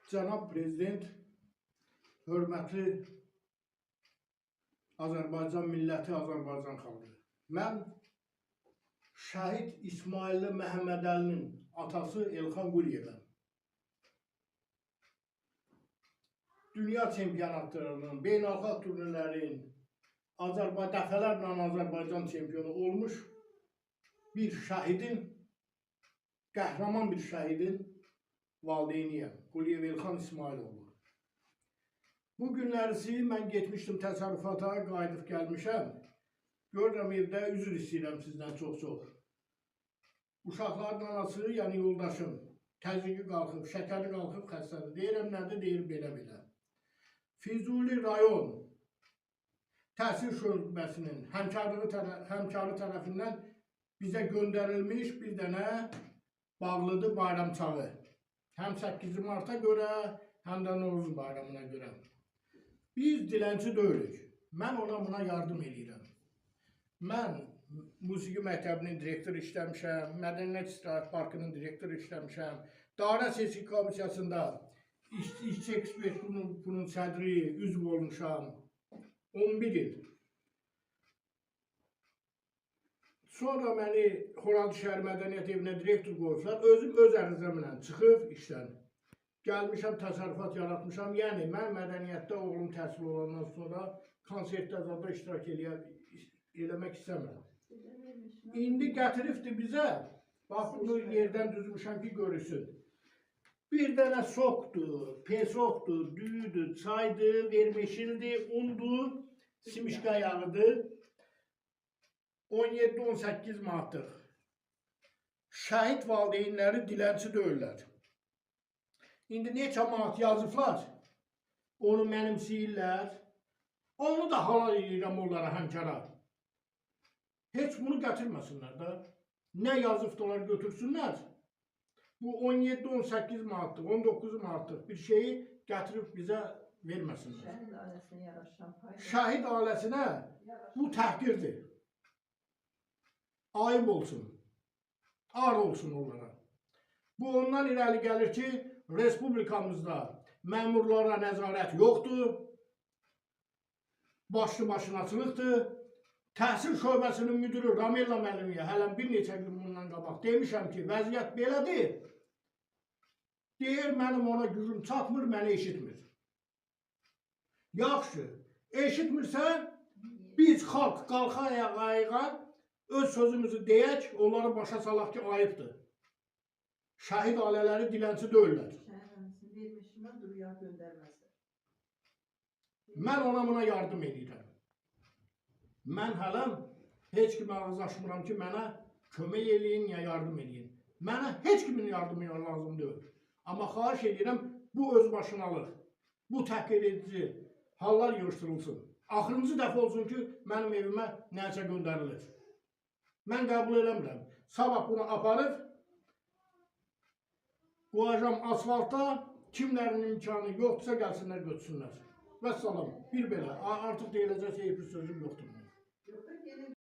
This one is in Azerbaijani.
Cənab Prezident, hörmətli Azərbaycan milləti, Azərbaycan xalqı. Mən şəhid İsmailli Məhəmmədəlinin atası Elxan Quliyevəm. Dünya çempionatlarının, beynəlxalq turnirlərin, dəfələrlə Azərbaycan çempionu olmuş bir şəhidin, qəhrəman bir şəhidin valideyniyəm. Quliyev Elxan İsmailoğlu. Bu günlərisi mən getmişdim təsərrüfata, qayıdıb gəlmişəm. Görürəm evdə, üzr istəyirəm sizdən çox-çox. Uşaqların anası, yəni yoldaşım, təzyiqi qalxıb, şəkəri qalxıb, xəstədir. Deyirəm, nədir? Deyir, belə-belə. Füzuli rayon təhsil şöbəsinin həmkarı tərəfindən bizə göndərilmiş bir dənə bağlıdır bayramçağı. Həm 8 Marta görə, həm də Novruz bayramına görə. Biz dilənçi deyilik. Mən ona buna yardım edirəm. Mən musiqi məktəbinin direktoru işləmişəm, Mədəniyyət İstirahət Parkının direktoru işləmişəm, Dairə Seçki Komissiyasında İşçi Ekspert Qrupunun sədri, üzv olmuşam. 11 il. Sonra məni Xoralı şəhər mədəniyyət evinə direktor qoyublar. Özüm öz ərizəmlə çıxıb işdən. Gəlmişəm, təsərrüfat yaratmışam. Yəni, mən mədəniyyətdə oğlum təhsil olandan sonra konsertdə zada iştirak eləmək istəmirəm. İndi gətiribdir bizə, bax, bunu yerdən düzmüşəm ki, görürsün. Bir dənə sokdur, pesokdur, düyüdür, çaydır, vermeşildir, undur, simişka yağıdır. 17-18 manatlıq. Şəhid valideynləri dilənçi deyirlər. İndi neçə manat yazıblar, onu mənimsəyirlər, onu da halal edirəm onlara həmkara. Heç bunu gətirməsinlər də. Nə yazıbdılar götürsünlər. Bu 17-18 manatlıq, 19 manatlıq bir şeyi gətirib bizə verməsinlər. Şəhid ailəsinə yaraşan fayda. Şəhid ailəsinə bu təhqirdir. Ayıb olsun, ar olsun onlara. Bu ondan irəli gəlir ki, Respublikamızda məmurlara nəzarət yoxdur, başlı-başınaçılıqdır. Təhsil şöbəsinin müdürü Ramella müəllimə hələm bir neçə gün bundan qabaq demişəm ki, vəziyyət belədir. Deyir, mənim ona gücüm çatmır, məni eşitmir. Yaxşı, eşitmirsə, biz xalq qalxa ayağa, öz sözümüzü deyək, onları başa salaq ki, ayıbdır. Şəhid ailələri dilənçi deyirlər. Şəhid vermişimə duruya göndərməzlər. Mən ona buna yardım edirəm. Mən hələm heç kimə ağız açmıram ki, mənə kömək eləyin ya yardım eləyin. Mənə heç kimin yardımı lazım deyil. Amma xahiş edirəm, bu öz başınalıq, bu təhqir edici hallar yığışdırılsın. Axırıncı dəfə olsun ki, mənim evimə nəsə göndərilir. Mən qəbul eləmirəm. Sabah bunu aparıb, qoyacam asfalta, kimlərin imkanı yoxdursa gəlsinlər götürsünlər. Vəssalam, bir belə. Artıq deyiləcək heç bir sözüm yoxdur.